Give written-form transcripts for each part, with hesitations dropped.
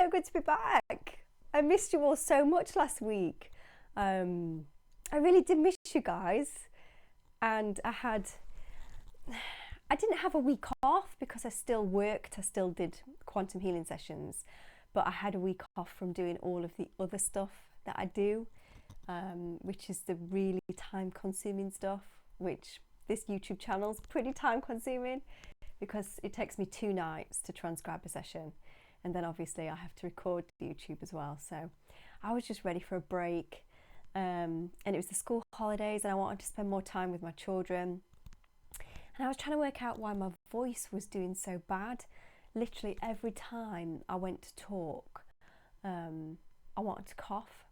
so good to be back. I missed you all so much last week. I really did miss you guys. And I didn't have a week off because I still worked, I still did quantum healing sessions, but I had a week off from doing all of the other stuff that I do, which is the really time consuming stuff, which this YouTube channel is pretty time consuming because it takes me 2 nights to transcribe a session. And then obviously I have to record YouTube as well. So I was just ready for a break. And it was the school holidays and I wanted to spend more time with my children. And I was trying to work out why my voice was doing so bad. Literally every time I went to talk, I wanted to cough.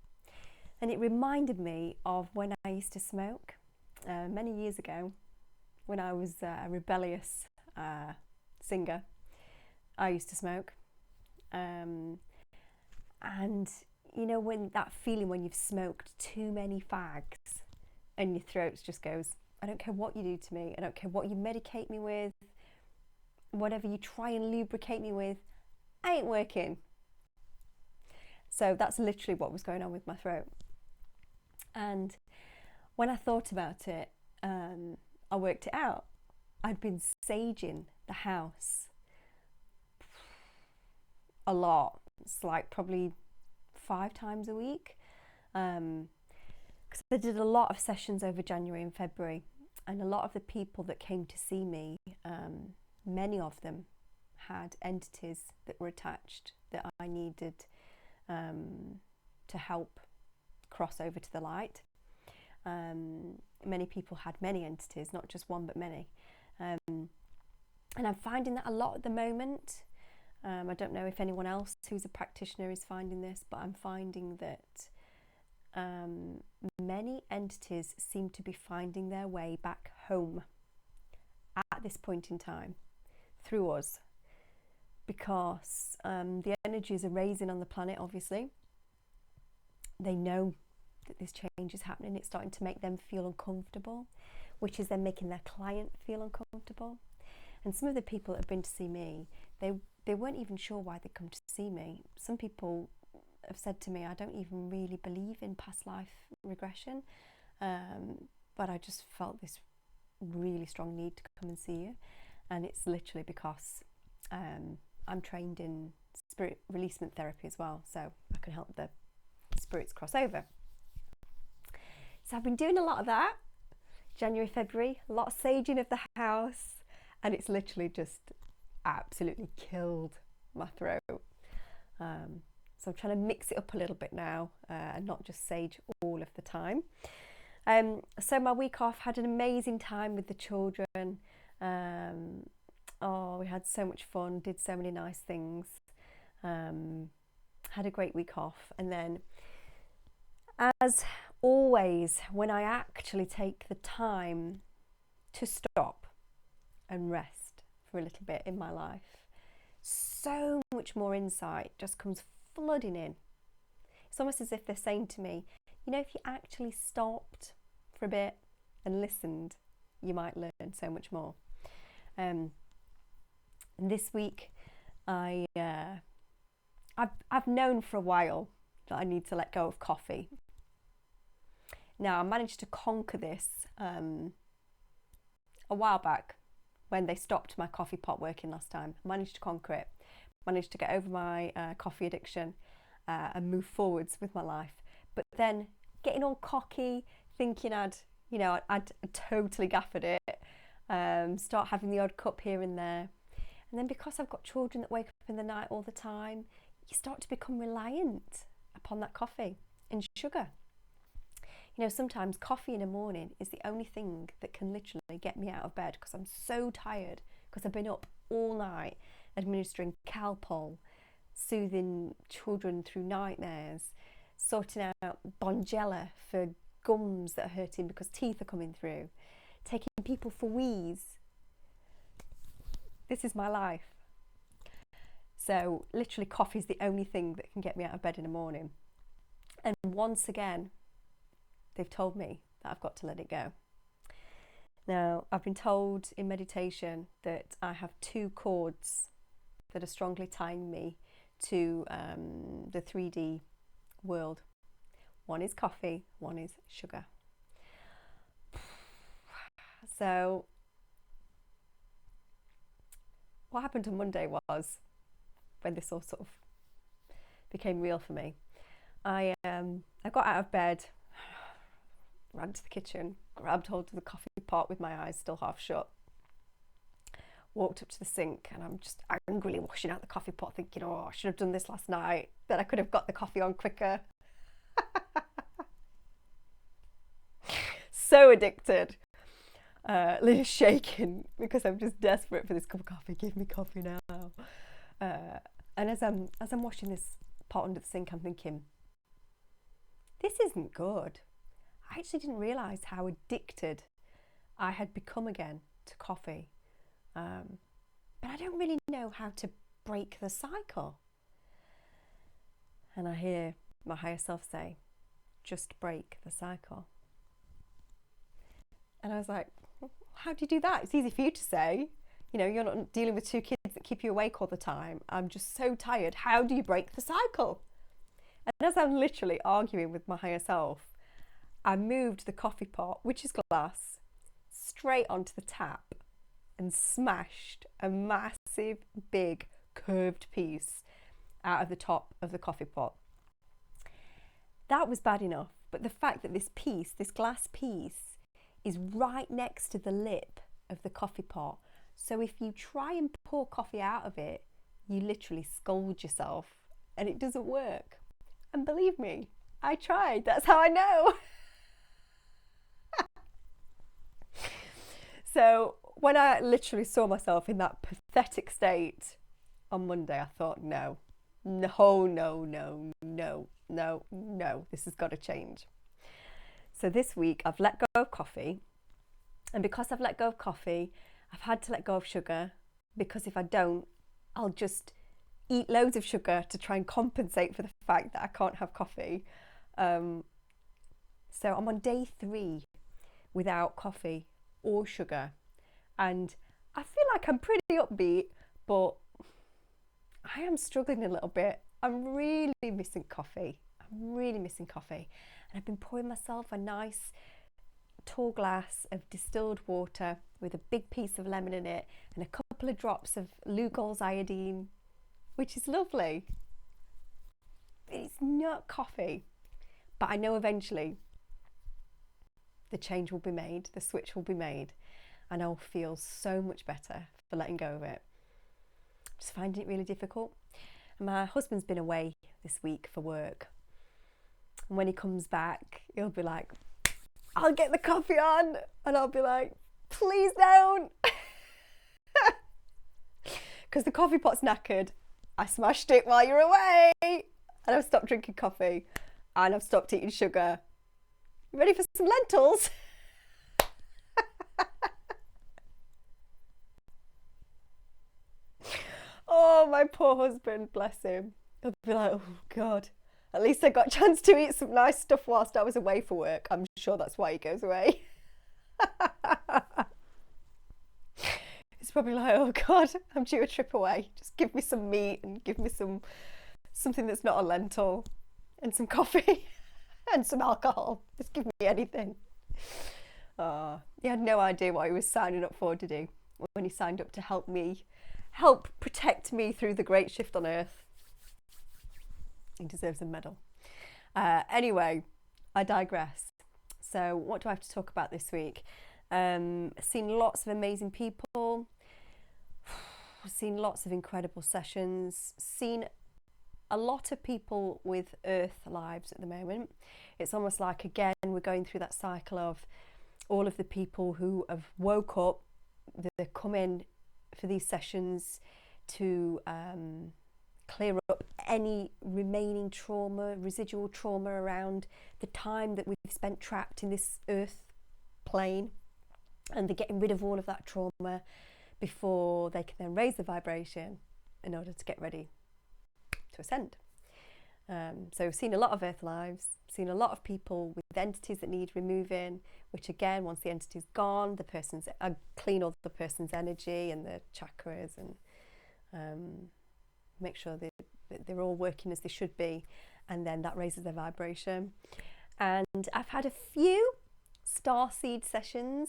And it reminded me of when I used to smoke many years ago, when I was a rebellious singer. I used to smoke. And you know, when that feeling when you've smoked too many fags and your throat just goes, I don't care what you do to me, I don't care what you medicate me with, whatever you try and lubricate me with, I ain't working. So that's literally what was going on with my throat. And when I thought about it, I worked it out. I'd been saging the house a lot. It's like probably 5 times a week, because I did a lot of sessions over January and February, and a lot of the people that came to see me, many of them had entities that were attached that I needed to help cross over to the light. Many people had many entities, not just one but many, and I'm finding that a lot at the moment. I don't know if anyone else who's a practitioner is finding this, but I'm finding that many entities seem to be finding their way back home at this point in time through us, because the energies are raising on the planet. Obviously, they know that this change is happening. It's starting to make them feel uncomfortable, which is then making their client feel uncomfortable. And some of the people that have been to see me, they weren't even sure why they come to see me. Some people have said to me, I don't even really believe in past life regression, but I just felt this really strong need to come and see you. And it's literally because I'm trained in spirit releasement therapy as well, so I can help the spirits cross over. So I've been doing a lot of that, January, February, a lot of saging of the house, and it's literally just absolutely killed my throat. So I'm trying to mix it up a little bit now and not just sage all of the time. So my week off, had an amazing time with the children. We had so much fun, did so many nice things, had a great week off. And then, as always, when I actually take the time to stop and rest for a little bit in my life, so much more insight just comes flooding in. It's almost as if they're saying to me, you know, if you actually stopped for a bit and listened, you might learn so much more. And this week, I've known for a while that I need to let go of coffee. Now, I managed to conquer this a while back when they stopped my coffee pot working last time. I managed to conquer it, managed to get over my coffee addiction and move forwards with my life. But then getting all cocky, thinking I'd totally gaff at it, start having the odd cup here and there. And then because I've got children that wake up in the night all the time, you start to become reliant upon that coffee and sugar. You know, sometimes coffee in the morning is the only thing that can literally get me out of bed because I'm so tired, because I've been up all night administering Calpol, soothing children through nightmares, sorting out Bonjela for gums that are hurting because teeth are coming through, taking people for wheeze. This is my life. So literally coffee is the only thing that can get me out of bed in the morning. And once again, they've told me that I've got to let it go. Now, I've been told in meditation that I have 2 cords that are strongly tying me to the 3D world. One is coffee, one is sugar. So what happened on Monday was, when this all sort of became real for me, I got out of bed, ran to the kitchen, grabbed hold of the coffee pot with my eyes still half shut, walked up to the sink, and I'm just angrily washing out the coffee pot thinking, oh, I should have done this last night, then I could have got the coffee on quicker. So addicted. Little shaking because I'm just desperate for this cup of coffee. Give me coffee now. And as I'm washing this pot under the sink, I'm thinking, this isn't good. I actually didn't realise how addicted I had become again to coffee. But I don't really know how to break the cycle. And I hear my higher self say, just break the cycle. And I was like, how do you do that? It's easy for you to say. You know, you're not dealing with two kids that keep you awake all the time. I'm just so tired. How do you break the cycle? And as I'm literally arguing with my higher self, I moved the coffee pot, which is glass, straight onto the tap and smashed a massive, big, curved piece out of the top of the coffee pot. That was bad enough, but the fact that this piece, this glass piece, is right next to the lip of the coffee pot. So if you try and pour coffee out of it, you literally scald yourself and it doesn't work. And believe me, I tried. That's how I know. So when I literally saw myself in that pathetic state on Monday, I thought, no, this has got to change. So this week I've let go of coffee, and because I've let go of coffee, I've had to let go of sugar, because if I don't, I'll just eat loads of sugar to try and compensate for the fact that I can't have coffee. So I'm on day 3 without coffee or sugar, and I feel like I'm pretty upbeat, but I am struggling a little bit. I'm really missing coffee. And I've been pouring myself a nice tall glass of distilled water with a big piece of lemon in it and a couple of drops of Lugol's iodine, which is lovely. It's not coffee, but I know eventually the change will be made, the switch will be made, and I'll feel so much better for letting go of it. I'm just finding it really difficult. And my husband's been away this week for work. And when he comes back, he'll be like, I'll get the coffee on. And I'll be like, please don't. Because the coffee pot's knackered. I smashed it while you're away. And I've stopped drinking coffee. And I've stopped eating sugar. You ready for some lentils? Oh, my poor husband, bless him. He'll be like, oh God, at least I got a chance to eat some nice stuff whilst I was away for work. I'm sure that's why he goes away. He's probably like, oh God, I'm due a trip away. Just give me some meat and give me something that's not a lentil and some coffee and some alcohol. Just give me anything. He had no idea what he was signing up for, did he? When he signed up to help protect me through the great shift on earth. He deserves a medal. Anyway, I digress. So what do I have to talk about this week? Seen lots of amazing people. Seen lots of incredible sessions. Seen a lot of people with earth lives at the moment. It's almost like, again, we're going through that cycle of all of the people who have woke up, they come in for these sessions to clear up any remaining trauma, residual trauma around the time that we've spent trapped in this earth plane, and they're getting rid of all of that trauma before they can then raise the vibration in order to get ready to ascend. So we've seen a lot of earth lives, seen a lot of people with entities that need removing, which again, once the entity's gone, the person's clean all the person's energy and the chakras, and make sure that that they're all working as they should be, and then that raises their vibration. And I've had a few starseed sessions,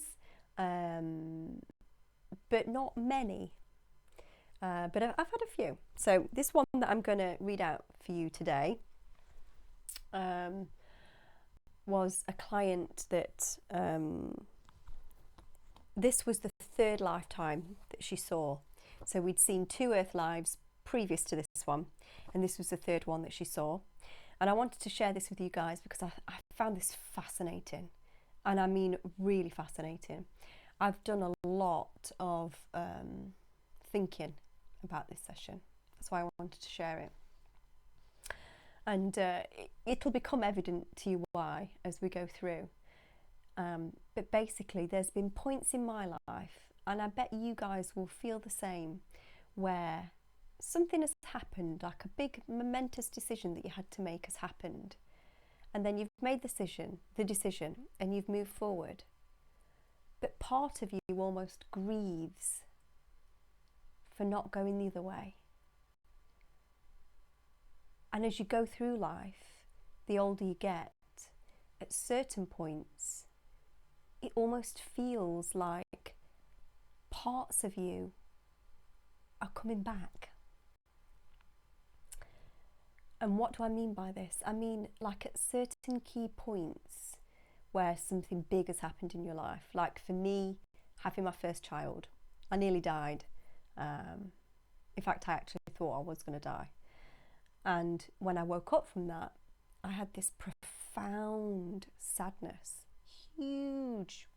but not many. But I've had a few. So this one that I'm going to read out for you today was a client that this was the third lifetime that she saw. So we'd seen 2 earth lives previous to this one, and this was the third one that she saw. And I wanted to share this with you guys because I found this fascinating, and I mean really fascinating. I've done a lot of thinking about this session. That's why I wanted to share it. And it'll become evident to you why as we go through. But basically, there's been points in my life, and I bet you guys will feel the same, where something has happened, like a big momentous decision that you had to make has happened. And then you've made the decision, and you've moved forward. But part of you almost grieves for not going the other way. And as you go through life, the older you get, at certain points, it almost feels like parts of you are coming back. And what do I mean by this? I mean, like at certain key points where something big has happened in your life. Like for me, having my first child, I nearly died. In fact, I actually thought I was going to die. And when I woke up from that, I had this profound sadness, huge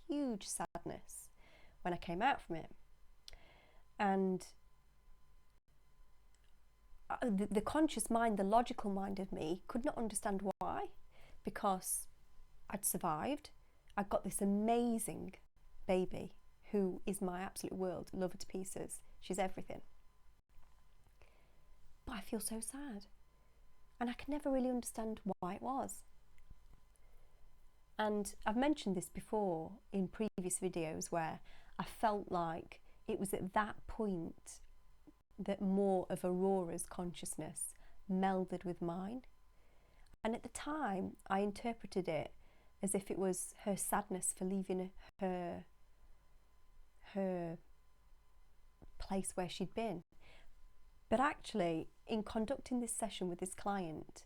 sadness when I came out from it. And the conscious mind, the logical mind of me could not understand why, because I'd survived. I'd got this amazing baby who is my absolute world, love her to pieces. She's everything. But I feel so sad. And I can never really understand why it was. And I've mentioned this before in previous videos where I felt like it was at that point that more of Aurora's consciousness melded with mine. And at the time, I interpreted it as if it was her sadness for leaving her place where she'd been. But actually, in conducting this session with this client,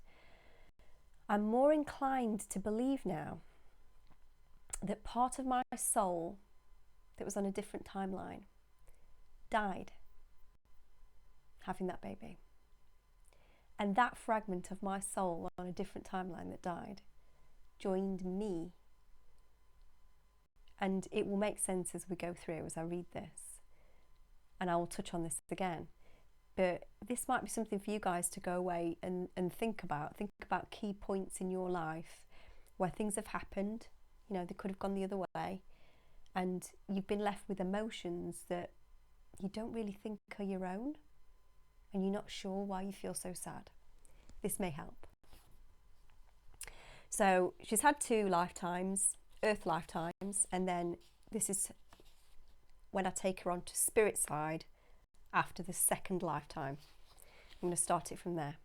I'm more inclined to believe now that part of my soul that was on a different timeline died having that baby. And that fragment of my soul on a different timeline that died joined me. And it will make sense as we go through, as I read this. And I will touch on this again. But this might be something for you guys to go away and think about. Think about key points in your life where things have happened. You know, they could have gone the other way. And you've been left with emotions that you don't really think are your own. And you're not sure why you feel so sad. This may help. So she's had 2 lifetimes, earth lifetimes, and then this is when I take her on to spirit side after the 2nd lifetime. I'm going to start it from there.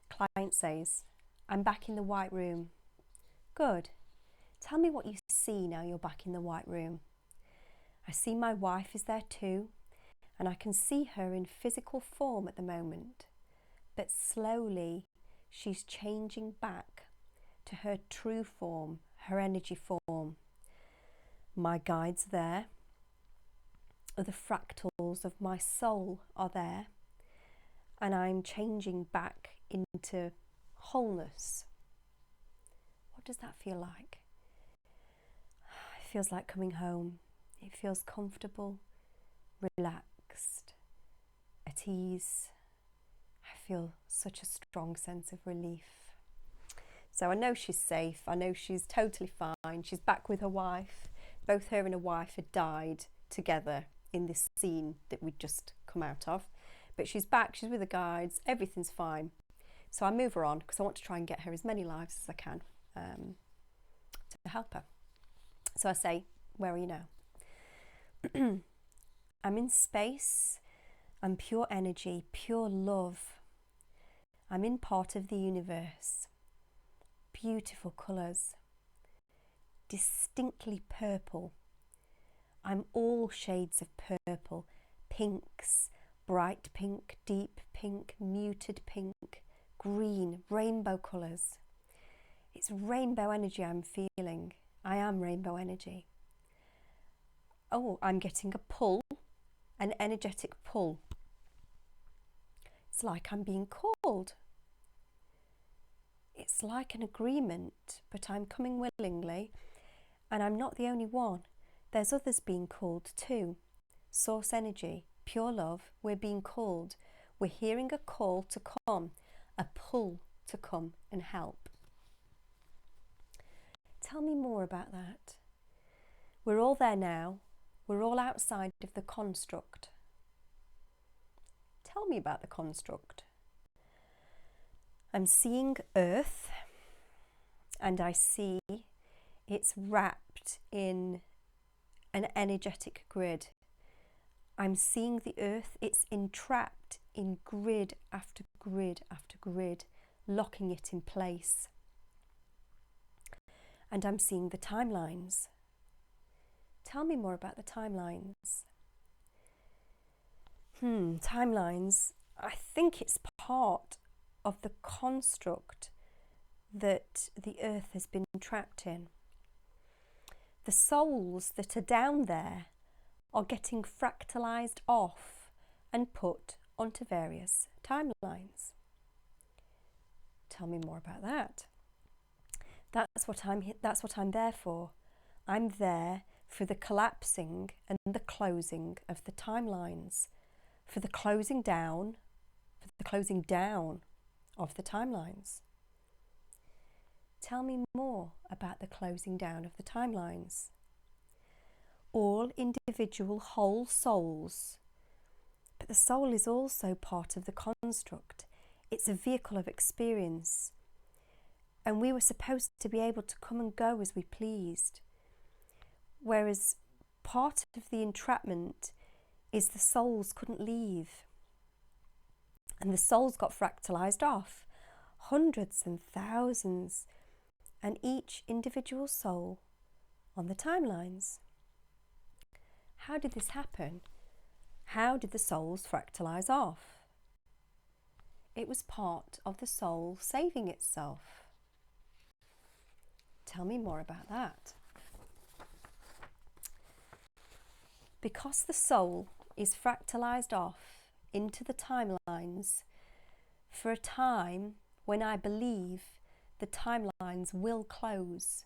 Client says, I'm back in the white room. Good. Tell me what you see now you're back in the white room. I see my wife is there too, and I can see her in physical form at the moment, but slowly she's changing back to her true form, her energy form. My guides there, the fractals of my soul are there, and I'm changing back into wholeness. What does that feel like? It feels like coming home. It feels comfortable, relaxed, at ease. I feel such a strong sense of relief. So I know she's safe. I know she's totally fine. She's back with her wife. Both her and her wife had died together in this scene that we'd just come out of. But she's back. She's with the guides. Everything's fine. So I move her on because I want to try and get her as many lives as I can to help her. So I say, where are you now? I'm in space. I'm pure energy, pure love. I'm in part of the universe. Beautiful colours. Distinctly purple. I'm all shades of purple. Pinks, bright pink, deep pink, muted pink, green, rainbow colours. It's rainbow energy I'm feeling. I am rainbow energy. Oh, I'm getting a pull, an energetic pull. It's like I'm being called. It's like an agreement, but I'm coming willingly, and I'm not the only one. There's others being called too. Source energy, pure love, we're being called. We're hearing a call to come, a pull to come and help. Tell me more about that. We're all there now. We're all outside of the construct. Tell me about the construct. I'm seeing Earth, and I see it's wrapped in an energetic grid. I'm seeing the Earth, it's entrapped in grid after grid after grid, locking it in place. And I'm seeing the timelines. Tell me more about the timelines. Timelines, I think it's part of the construct that the Earth has been trapped in. The souls that are down there are getting fractalized off and put onto various timelines. Tell me more about that. That's what I'm there for. I'm there for the collapsing and the closing of the timelines, for the closing down of the timelines. Tell me more about the closing down of the timelines. All individual whole souls, but the soul is also part of the construct. It's a vehicle of experience, and we were supposed to be able to come and go as we pleased, whereas part of the entrapment is the souls couldn't leave, and the souls got fractalized off, hundreds and thousands, and each individual soul on the timelines. How did this happen? How did the souls fractalize off? It was part of the soul saving itself. Tell me more about that. Because the soul is fractalized off into the timelines for a time when I believe the timelines will close,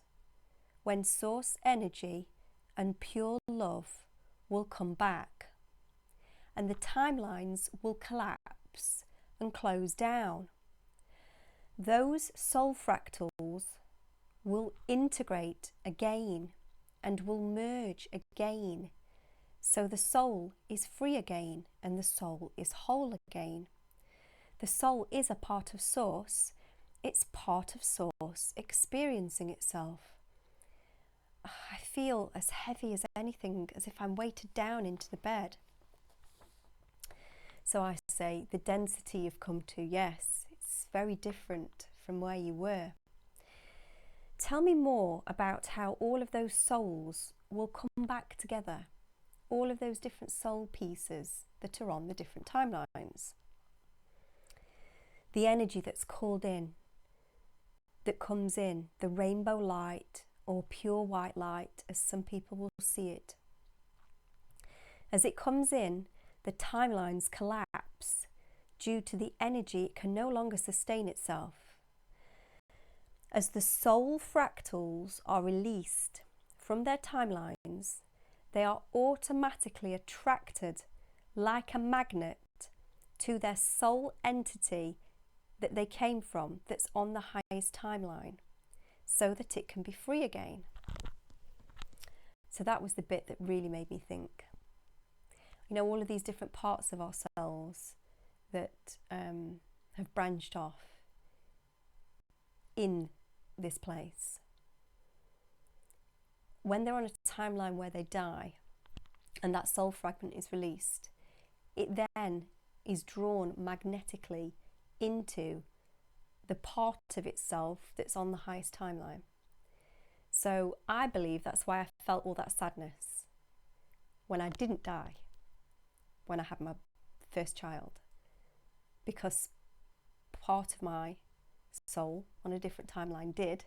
when source energy and pure love will come back, and the timelines will collapse and close down. Those soul fractals will integrate again and will merge again, so the soul is free again and the soul is whole again. The soul is a part of source. It's part of source experiencing itself. I feel as heavy as anything, as if I'm weighted down into the bed. So I say the density you've come to, yes, it's very different from where you were. Tell me more about how all of those souls will come back together, all of those different soul pieces that are on the different timelines. The energy that's called in, that comes in, the rainbow light or pure white light, as some people will see it. As it comes in, the timelines collapse due to the energy it can no longer sustain itself. As the soul fractals are released from their timelines, they are automatically attracted like a magnet to their soul entity that they came from, that's on the highest timeline, so that it can be free again. So that was the bit that really made me think. You know, all of these different parts of ourselves that have branched off in this place. When they're on a timeline where they die and that soul fragment is released, it then is drawn magnetically into the part of itself that's on the highest timeline. So I believe that's why I felt all that sadness when I didn't die, when I had my first child, because part of my soul on a different timeline did.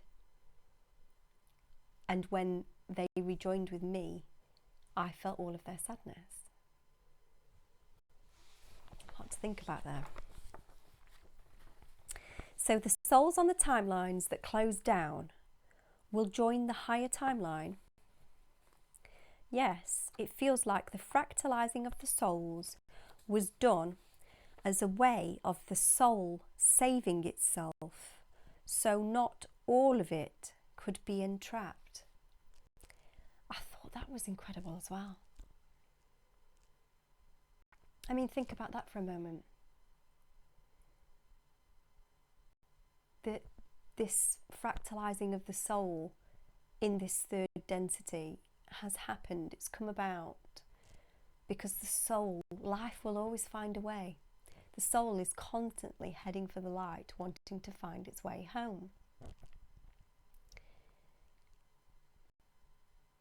And when they rejoined with me, I felt all of their sadness. A lot to think about there. So the souls on the timelines that close down will join the higher timeline. Yes, it feels like the fractalizing of the souls was done as a way of the soul saving itself, so not all of it could be entrapped. I thought that was incredible as well. I mean, think about that for a moment. This fractalizing of the soul in this third density has happened. It's come about because the soul, life will always find a way. The soul is constantly heading for the light, wanting to find its way home.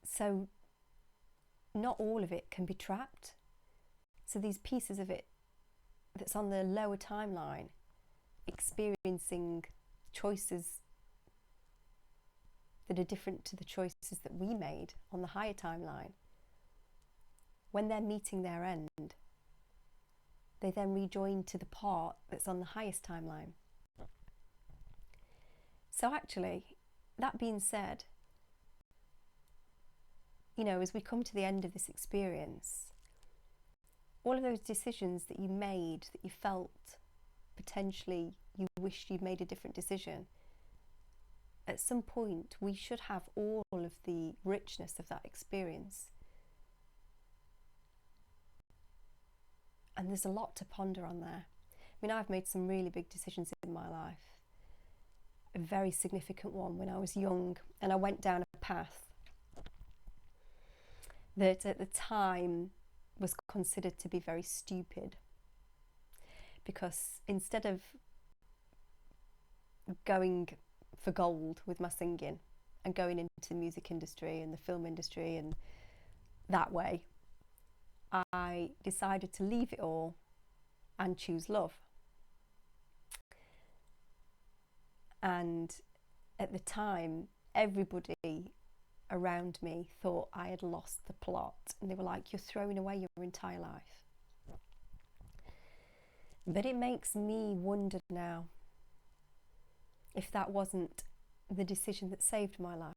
So not all of it can be trapped. So these pieces of it that's on the lower timeline, experiencing choices that are different to the choices that we made on the higher timeline, when they're meeting their end, they then rejoin to the part that's on the highest timeline. So actually, that being said, you know, as we come to the end of this experience, all of those decisions that you made, that you felt potentially you wished you'd made a different decision, at some point we should have all of the richness of that experience. And there's a lot to ponder on there. I mean, I've made some really big decisions in my life. A very significant one when I was young, and I went down a path that at the time was considered to be very stupid, because instead of going for gold with my singing and going into the music industry and the film industry and that way, I decided to leave it all and choose love. And at the time, everybody around me thought I had lost the plot, and they were like, you're throwing away your entire life. But it makes me wonder now if that wasn't the decision that saved my life,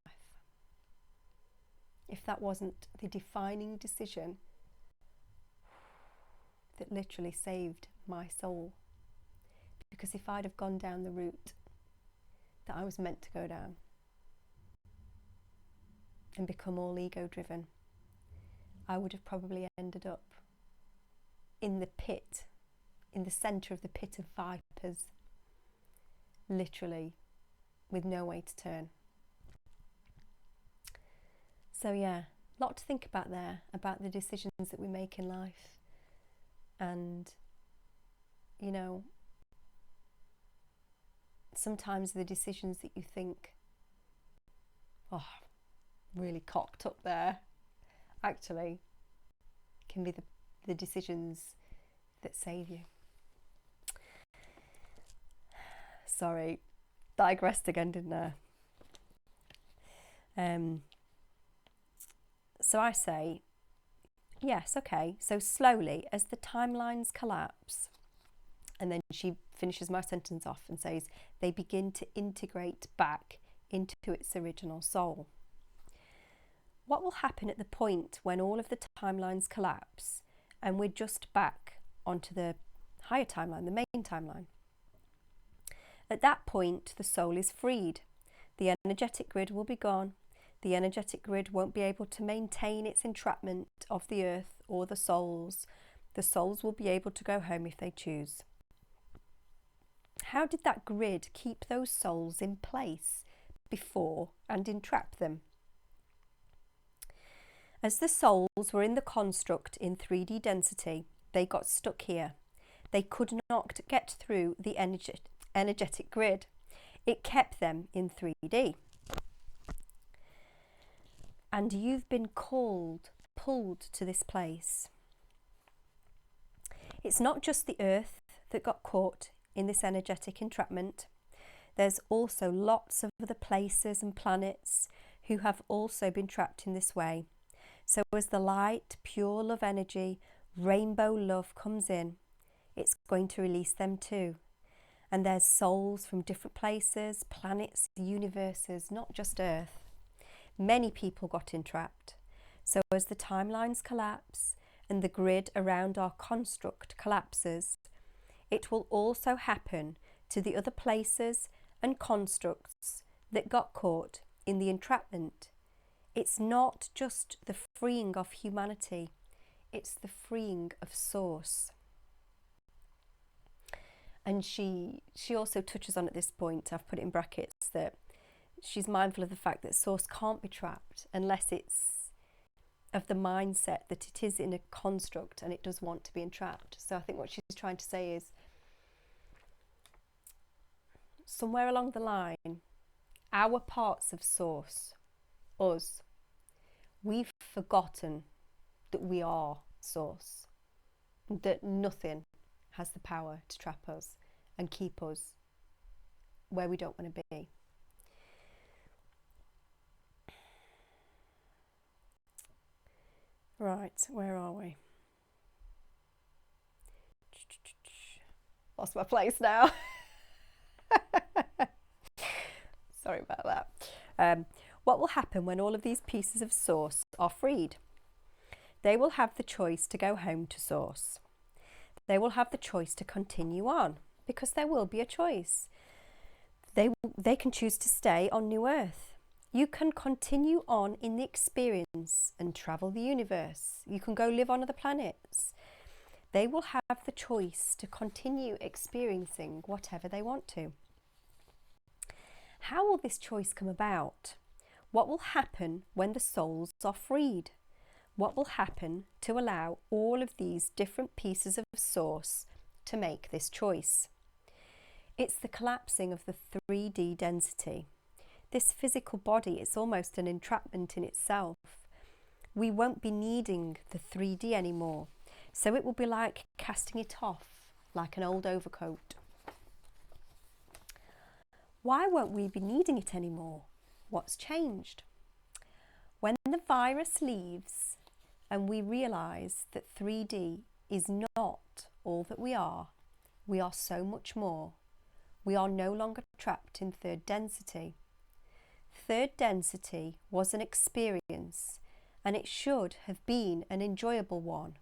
if that wasn't the defining decision that literally saved my soul. Because if I'd have gone down the route that I was meant to go down and become all ego driven, I would have probably ended up in the pit, in the centre of the pit of vipers, literally with no way to turn. So yeah, a lot to think about there, about the decisions that we make in life. And, you know, sometimes the decisions that you think, oh, really cocked up there, actually can be the decisions that save you. Sorry, digressed again, didn't I? So I say, yes, okay, so slowly as the timelines collapse, and then she finishes my sentence off and says, they begin to integrate back into its original soul. What will happen at the point when all of the timelines collapse and we're just back onto the higher timeline, the main timeline? At that point, the soul is freed. The energetic grid will be gone. The energetic grid won't be able to maintain its entrapment of the earth or the souls. The souls will be able to go home if they choose. How did that grid keep those souls in place before and entrap them? As the souls were in the construct in 3D density, They got stuck here. They could not get through the energetic grid. It kept them in 3D. And you've been pulled to this place. It's not just the earth that got caught in this energetic entrapment. There's also lots of other places and planets who have also been trapped in this way. So as the light, pure love energy, rainbow love comes in, it's going to release them too. And there's souls from different places, planets, universes, not just Earth. Many people got entrapped. So as the timelines collapse and the grid around our construct collapses, it will also happen to the other places and constructs that got caught in the entrapment. It's not just the freeing of humanity, it's the freeing of Source. And she also touches on at this point, I've put it in brackets, that she's mindful of the fact that Source can't be trapped unless it's of the mindset that it is in a construct and it does want to be entrapped. So I think what she's trying to say is, somewhere along the line, our parts of Source, us, we've forgotten that we are Source, that nothing has the power to trap us and keep us where we don't want to be. Right, where are we? Lost my place now. Sorry about that. What will happen when all of these pieces of Source are freed? They will have the choice to go home to Source. They will have the choice to continue on, because there will be a choice. They can choose to stay on New Earth. You can continue on in the experience and travel the universe. You can go live on other planets. They will have the choice to continue experiencing whatever they want to. How will this choice come about? What will happen when the souls are freed? What will happen to allow all of these different pieces of Source to make this choice? It's the collapsing of the 3D density. This physical body, it's almost an entrapment in itself. We won't be needing the 3D anymore. So it will be like casting it off, like an old overcoat. Why won't we be needing it anymore? What's changed? When the virus leaves and we realise that 3D is not all that we are so much more. We are no longer trapped in third density. Third density was an experience, and it should have been an enjoyable one.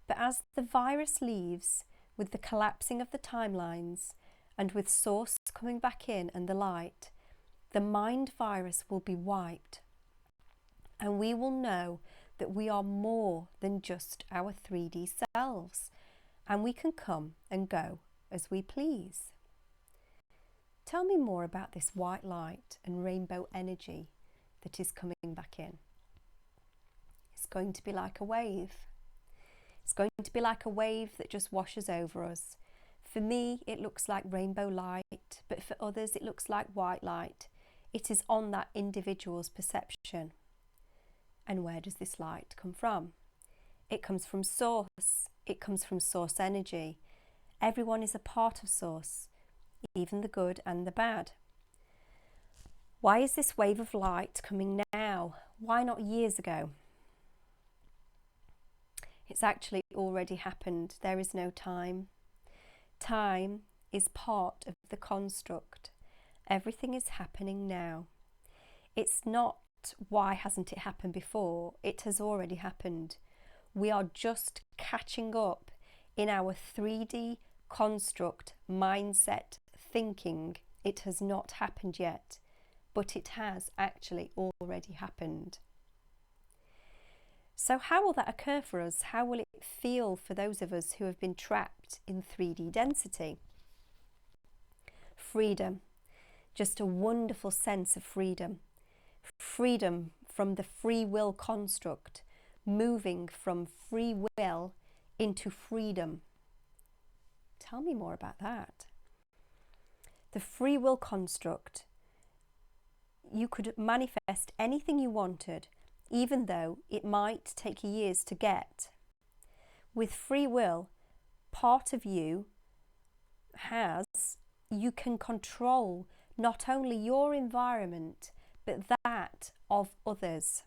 But as the virus leaves, with the collapsing of the timelines, and with Source coming back in and the light, the mind virus will be wiped. And we will know that we are more than just our 3D selves, and we can come and go as we please. Tell me more about this white light and rainbow energy that is coming back in. It's going to be like a wave. It's going to be like a wave that just washes over us. For me, it looks like rainbow light, but for others, it looks like white light. It is on that individual's perception. And where does this light come from? It comes from Source. It comes from Source energy. Everyone is a part of Source, even the good and the bad. Why is this wave of light coming now? Why not years ago? It's actually already happened. There is no time. Time is part of the construct. Everything is happening now. It's not why hasn't it happened before? It has already happened. We are just catching up in our 3D construct mindset thinking. It has not happened yet, but it has actually already happened. So how will that occur for us? How will it feel for those of us who have been trapped in 3D density? Freedom. Just a wonderful sense of freedom. Freedom from the free will construct, moving from free will into freedom. Tell me more about that. The free will construct. You could manifest anything you wanted, even though it might take years to get. With free will, part of you you can control not only your environment, but that of others.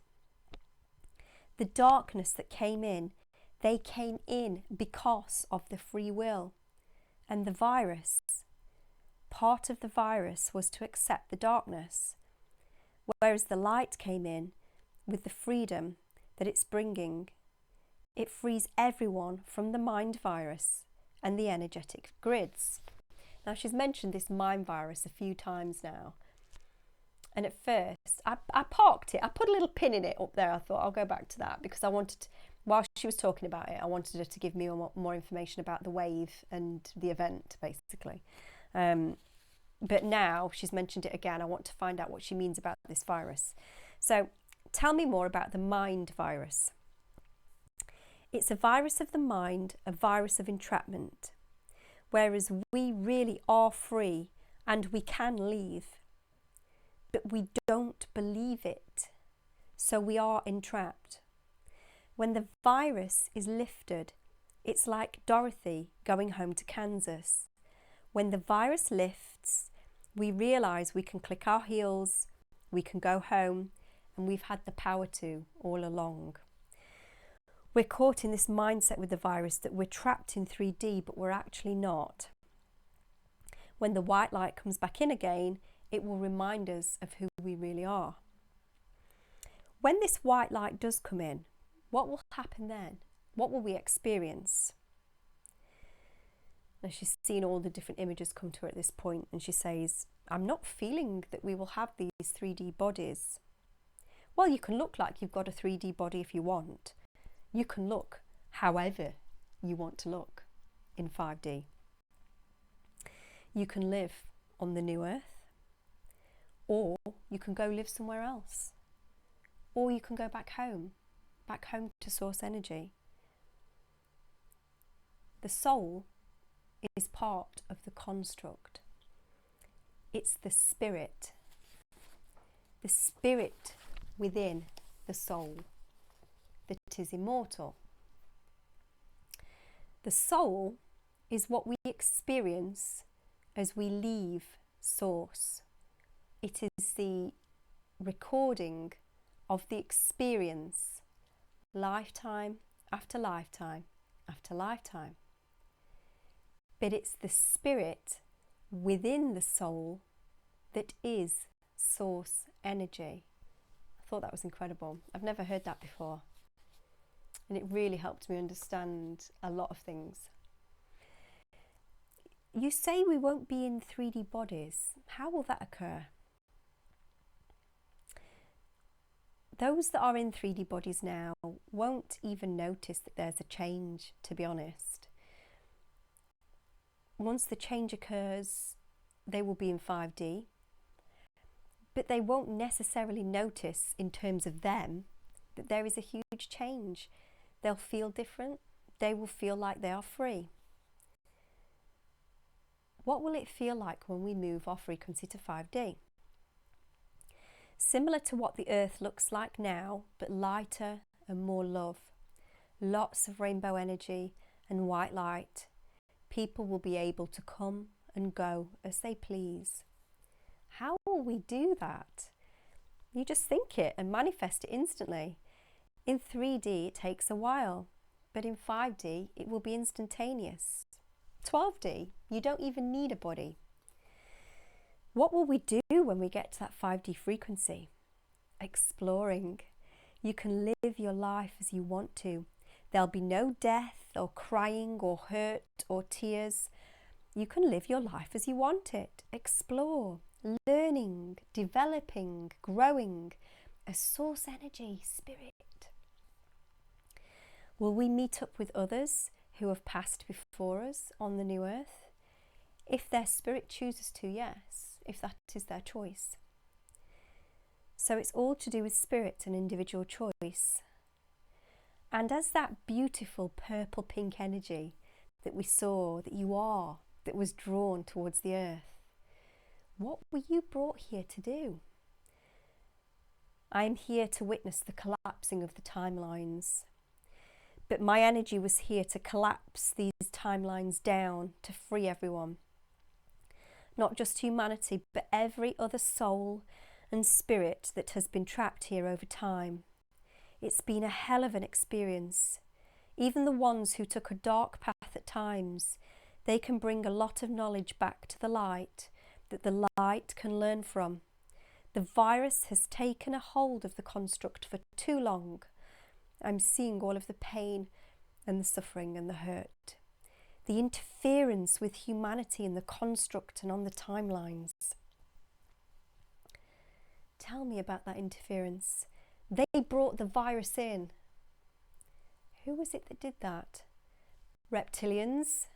The darkness that came in, they came in because of the free will. And the virus, part of the virus was to accept the darkness, whereas the light came in with the freedom that it's bringing. It frees everyone from the mind virus and the energetic grids. Now, she's mentioned this mind virus a few times now. And at first, I parked it. I put a little pin in it up there. I thought I'll go back to that because I wanted, while she was talking about it, I wanted her to give me more information about the wave and the event, basically. But now she's mentioned it again. I want to find out what she means about this virus. So tell me more about the mind virus. It's a virus of the mind, a virus of entrapment, whereas we really are free and we can leave, but we don't believe it, so we are entrapped. When the virus is lifted, it's like Dorothy going home to Kansas. When the virus lifts, we realise we can click our heels, we can go home, and we've had the power to all along. We're caught in this mindset with the virus that we're trapped in 3D, but we're actually not. When the white light comes back in again, it will remind us of who we really are. When this white light does come in, what will happen then? What will we experience? Now, she's seen all the different images come to her at this point, and she says, I'm not feeling that we will have these 3D bodies. Well, you can look like you've got a 3D body if you want. You can look however you want to look in 5D. You can live on the new earth, or you can go live somewhere else, or you can go back home to source energy. The soul is part of the construct. It's the spirit within the soul that is immortal. The soul is what we experience as we leave source. It is the recording of the experience, lifetime after lifetime after lifetime. But it's the spirit within the soul that is source energy. I thought that was incredible. I've never heard that before. And it really helped me understand a lot of things. You say we won't be in 3D bodies. How will that occur? Those that are in 3D bodies now won't even notice that there's a change, to be honest. Once the change occurs, they will be in 5D, but they won't necessarily notice in terms of them that there is a huge change. They'll feel different. They will feel like they are free. What will it feel like when we move our frequency to 5D? Similar to what the earth looks like now, but lighter and more love. Lots of rainbow energy and white light. People will be able to come and go as they please. How will we do that? You just think it and manifest it instantly. In 3D, it takes a while, but in 5D, it will be instantaneous. 12D, you don't even need a body. What will we do when we get to that 5D frequency? Exploring. You can live your life as you want to. There'll be no death or crying or hurt or tears. You can live your life as you want it. Explore, learning, developing, growing. A source energy, spirit. Will we meet up with others who have passed before us on the new earth? If their spirit chooses to, yes, if that is their choice. So it's all to do with spirit and individual choice. And as that beautiful purple pink energy that we saw, that you are, that was drawn towards the earth, what were you brought here to do? I am here to witness the collapsing of the timelines. But my energy was here to collapse these timelines down to free everyone. Not just humanity, but every other soul and spirit that has been trapped here over time. It's been a hell of an experience. Even the ones who took a dark path at times, they can bring a lot of knowledge back to the light that the light can learn from. The virus has taken a hold of the construct for too long. I'm seeing all of the pain and the suffering and the hurt. The interference with humanity in the construct and on the timelines. Tell me about that interference. They brought the virus in. Who was it that did that? Reptilians?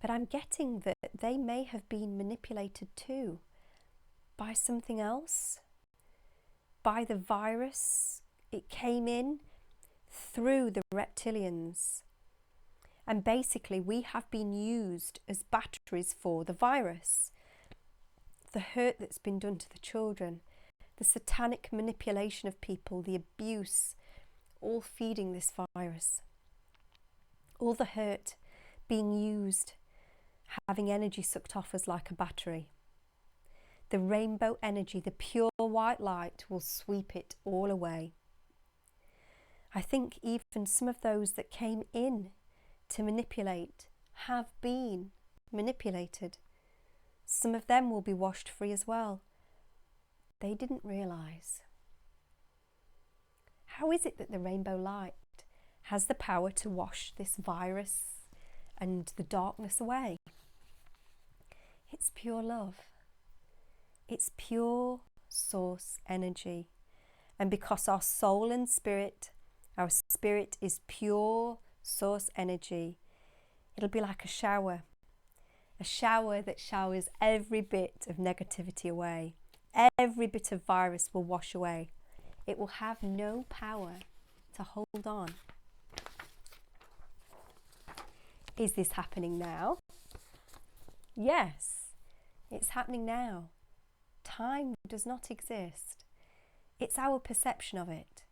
But I'm getting that they may have been manipulated too by something else, by the virus. It came in through the reptilians. And basically we have been used as batteries for the virus. The hurt that's been done to the children, the satanic manipulation of people, the abuse, all feeding this virus. All the hurt being used, having energy sucked off us like a battery. The rainbow energy, the pure white light will sweep it all away. I think even some of those that came in to manipulate have been manipulated. Some of them will be washed free as well. They didn't realise. How is it that the rainbow light has the power to wash this virus and the darkness away? It's pure love. It's pure source energy. And because our soul and spirit, our spirit is pure source energy, it'll be like a shower that showers every bit of negativity away. Every bit of virus will wash away. It will have no power to hold on. Is this happening now? Yes, it's happening now. Time does not exist. It's our perception of it.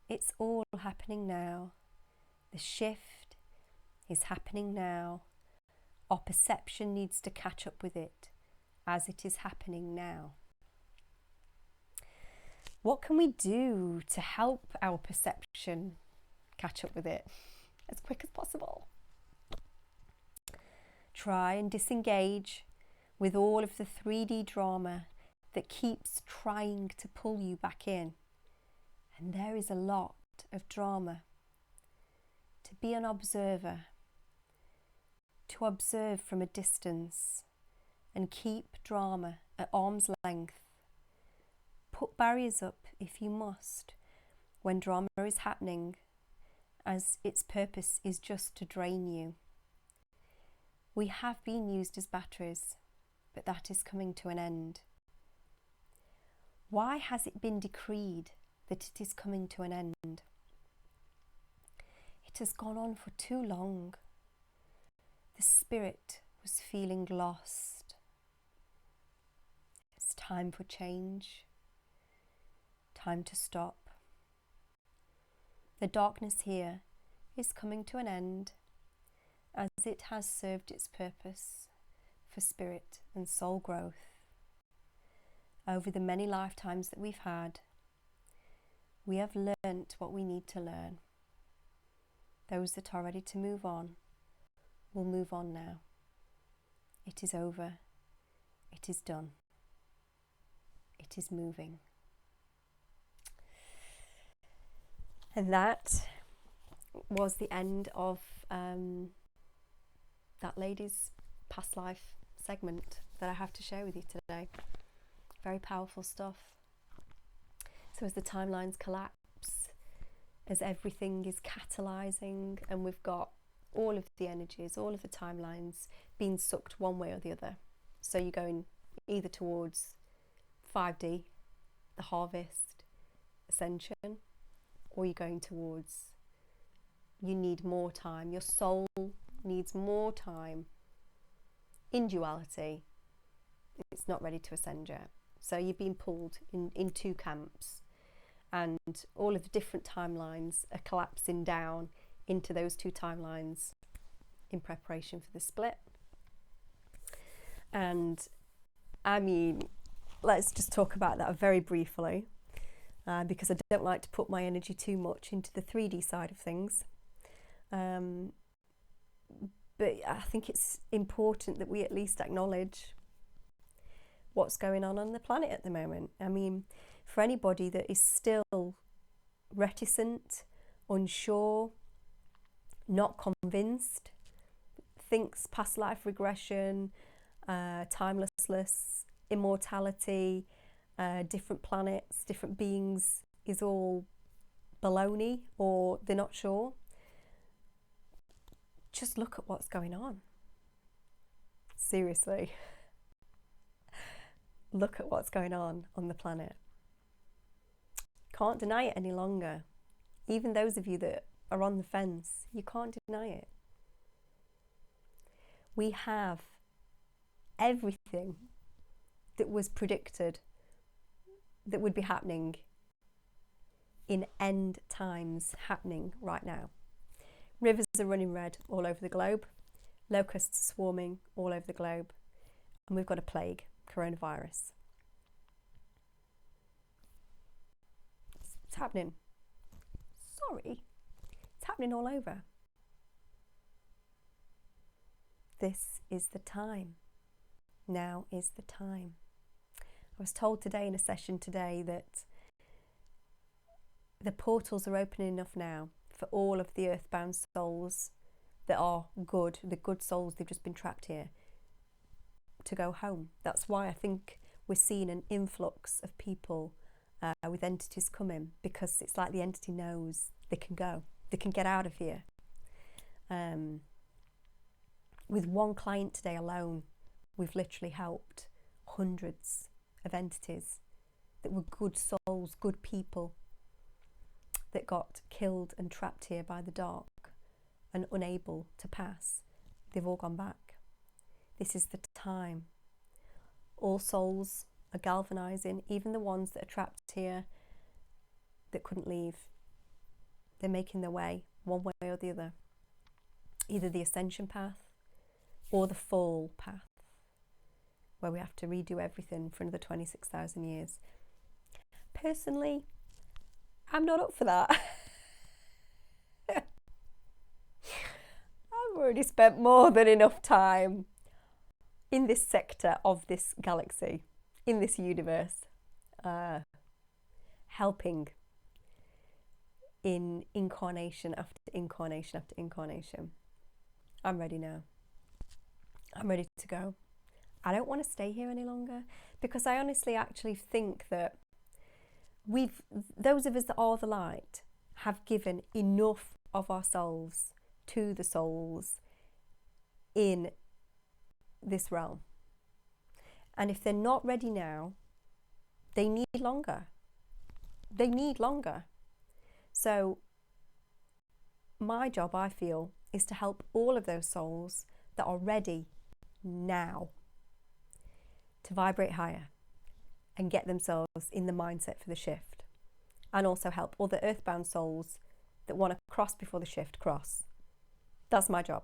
It's all happening now. The shift is happening now. Our perception needs to catch up with it as it is happening now. What can we do to help our perception catch up with it as quick as possible? Try and disengage with all of the 3D drama that keeps trying to pull you back in. And there is a lot of drama. To be an observer, to observe from a distance and keep drama at arm's length. Put barriers up if you must when drama is happening, as its purpose is just to drain you. We have been used as batteries, but that is coming to an end. Why has it been decreed that it is coming to an end? It has gone on for too long. The spirit was feeling lost. It's time for change. Time to stop. The darkness here is coming to an end as it has served its purpose for spirit and soul growth. Over the many lifetimes that we've had, we have learnt what we need to learn. Those that are ready to move on will move on now. It is over. It is done. It is moving. And that was the end of that lady's past life segment that I have to share with you today. Very powerful stuff. So as the timelines collapse, as everything is catalysing, and we've got all of the energies, all of the timelines being sucked one way or the other. So you're going either towards 5D, the harvest, ascension, or you're going towards. You need more time. Your soul needs more time in duality. It's not ready to ascend yet. So you've been pulled in two camps, and all of the different timelines are collapsing down into those two timelines in preparation for the split. And I mean, let's just talk about that very briefly, because I don't like to put my energy too much into the 3D side of things. But I think it's important that we at least acknowledge what's going on the planet at the moment. I mean, for anybody that is still reticent, unsure, not convinced, thinks past life regression, timelessness, immortality, different planets, different beings is all baloney, or they're not sure, just look at what's going on. Seriously. Look at what's going on the planet. Can't deny it any longer. Even those of you that are on the fence, you can't deny it. We have everything that was predicted that would be happening in end times happening right now. Rivers are running red all over the globe. Locusts swarming all over the globe. And we've got a plague, coronavirus. It's happening. Sorry. It's happening all over. This is the time. Now is the time. I was told today in a session today that the portals are opening enough now for all of the earthbound souls that are good, the good souls, they've just been trapped here, to go home. That's why I think we're seeing an influx of people with entities coming, because it's like the entity knows they can go, they can get out of here. With one client today alone, we've literally helped hundreds of entities that were good souls, good people, that got killed and trapped here by the dark and unable to pass. They've all gone back. This is the time. All souls are galvanizing, even the ones that are trapped here that couldn't leave. They're making their way one way or the other. Either the ascension path or the fall path, where we have to redo everything for another 26,000 years. Personally, I'm not up for that. I've already spent more than enough time in this sector of this galaxy, in this universe, helping in incarnation after incarnation after incarnation. I'm ready now. I'm ready to go. I don't want to stay here any longer, because I honestly actually think that those of us that are the light have given enough of ourselves to the souls in this realm. And if they're not ready now, they need longer. They need longer. So my job, I feel, is to help all of those souls that are ready now to vibrate higher and get themselves in the mindset for the shift, and also help all the earthbound souls that want to cross before the shift cross. That's my job.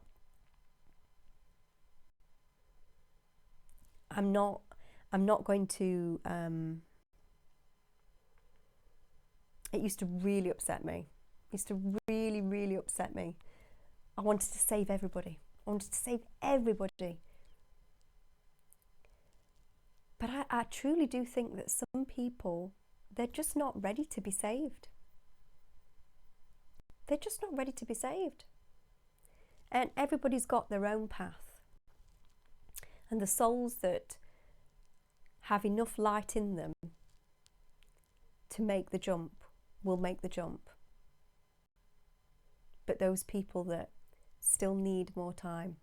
I'm not going to it used to really upset me. It used to really, really upset me. I wanted to save everybody. I wanted to save everybody. But I truly do think that some people, they're just not ready to be saved. They're just not ready to be saved. And everybody's got their own path. And the souls that have enough light in them to make the jump will make the jump. But those people that still need more time.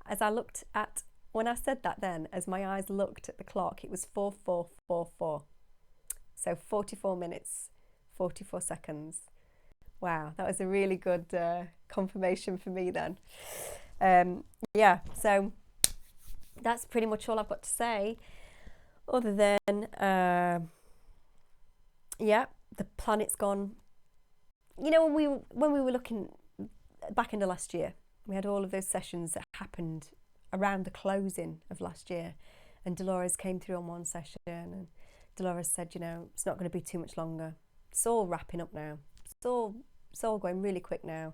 As I looked at, when I said that then, as my eyes looked at the clock, it was 4:44. So 44 minutes 44 seconds. Wow, that was a really good confirmation for me then. Yeah, so that's pretty much all I've got to say, other than, yeah, the planet's gone. You know, when we were looking back into last year, we had all of those sessions that happened around the closing of last year, and Dolores came through on one session, and Dolores said, you know, it's not going to be too much longer. It's all wrapping up now. It's all going really quick now.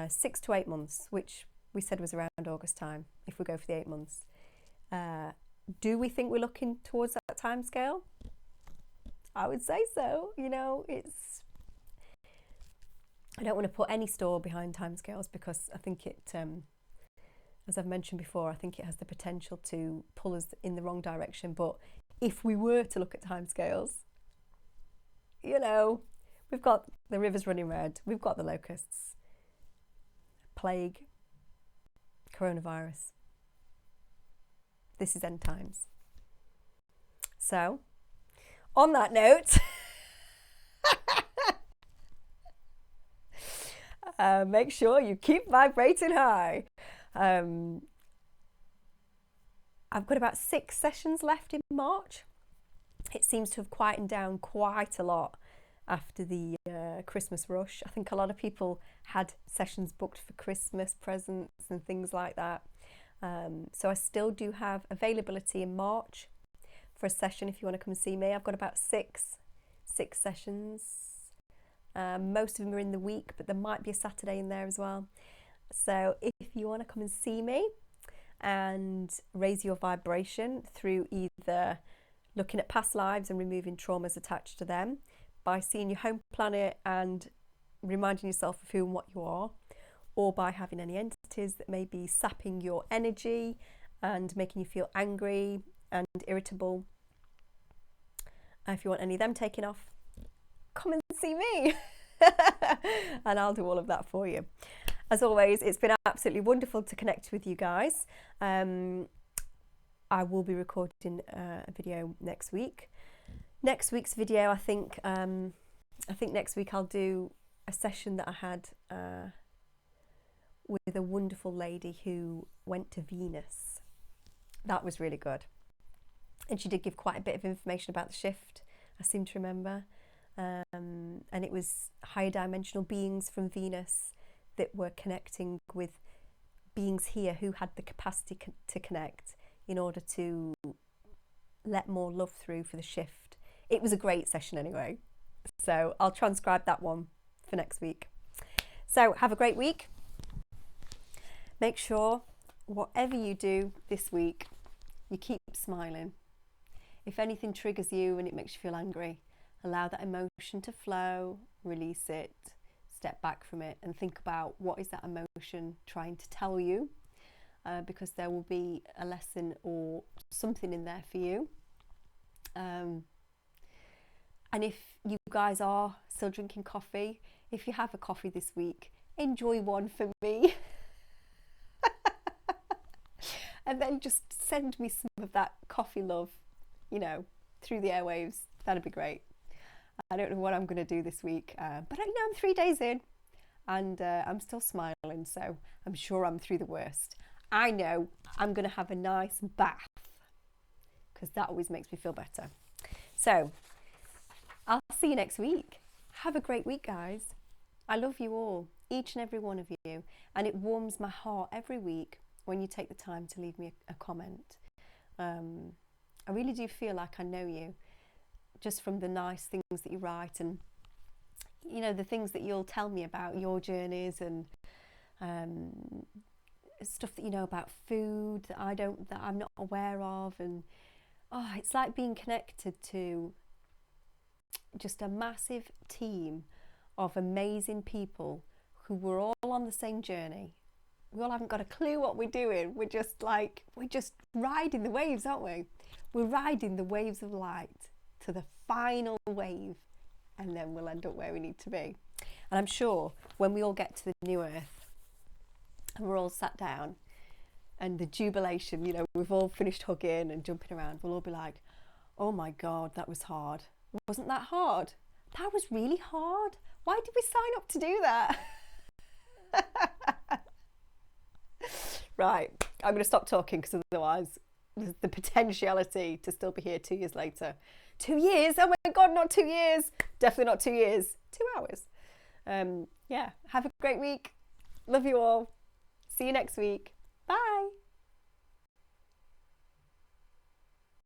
6 to 8 months, which we said was around August time, if we go for the 8 months. Do we think we're looking towards that time scale? I would say so. You know, I don't want to put any store behind timescales, because I think it, as I've mentioned before, I think it has the potential to pull us in the wrong direction. But if we were to look at timescales, you know, we've got the rivers running red, we've got the locusts, plague, coronavirus. This is end times. So, on that note, make sure you keep vibrating high. I've got about 6 sessions left in March. It seems to have quietened down quite a lot after the Christmas rush. I think a lot of people had sessions booked for Christmas presents and things like that. So I still do have availability in March for a session if you want to come and see me. I've got about six sessions. Most of them are in the week, but there might be a Saturday in there as well. So if you want to come and see me and raise your vibration through either looking at past lives and removing traumas attached to them, by seeing your home planet and reminding yourself of who and what you are, or by having any entities that may be sapping your energy and making you feel angry and irritable, if you want any of them taken off, come and see me and I'll do all of that for you. As always, it's been absolutely wonderful to connect with you guys. I will be recording a video next week. Next week's video, I think next week I'll do a session that I had with a wonderful lady who went to Venus. That was really good. And she did give quite a bit of information about the shift, I seem to remember. And it was higher dimensional beings from Venus that were connecting with beings here who had the capacity to connect in order to let more love through for the shift. It was a great session anyway. So I'll transcribe that one for next week. So have a great week. Make sure whatever you do this week, you keep smiling. If anything triggers you and it makes you feel angry, allow that emotion to flow, release it, step back from it and think about what is that emotion trying to tell you, because there will be a lesson or something in there for you. And if you guys are still drinking coffee, if you have a coffee this week, enjoy one for me. And then just send me some of that coffee love, you know, through the airwaves. That'd be great. I don't know what I'm going to do this week, but I know I'm 3 days in and I'm still smiling, so I'm sure I'm through the worst. I know I'm going to have a nice bath because that always makes me feel better. So I'll see you next week. Have a great week, guys. I love you all, each and every one of you, and it warms my heart every week when you take the time to leave me a comment. I really do feel like I know you just from the nice things that you write and, you know, the things that you'll tell me about your journeys and stuff that you know about food that I'm not aware of. And it's like being connected to just a massive team of amazing people who were all on the same journey. We all haven't got a clue what we're doing. We're just riding the waves, aren't we? We're riding the waves of light to the final wave, and then we'll end up where we need to be. And I'm sure when we all get to the new earth and we're all sat down and the jubilation, you know, we've all finished hugging and jumping around, we'll all be like, oh my God, that was hard. Wasn't that hard? That was really hard. Why did we sign up to do that? Right, I'm going to stop talking because otherwise there's the potentiality to still be here 2 years later. 2 years? Oh my God, not 2 years. Definitely not 2 years. 2 hours. Yeah, have a great week. Love you all. See you next week.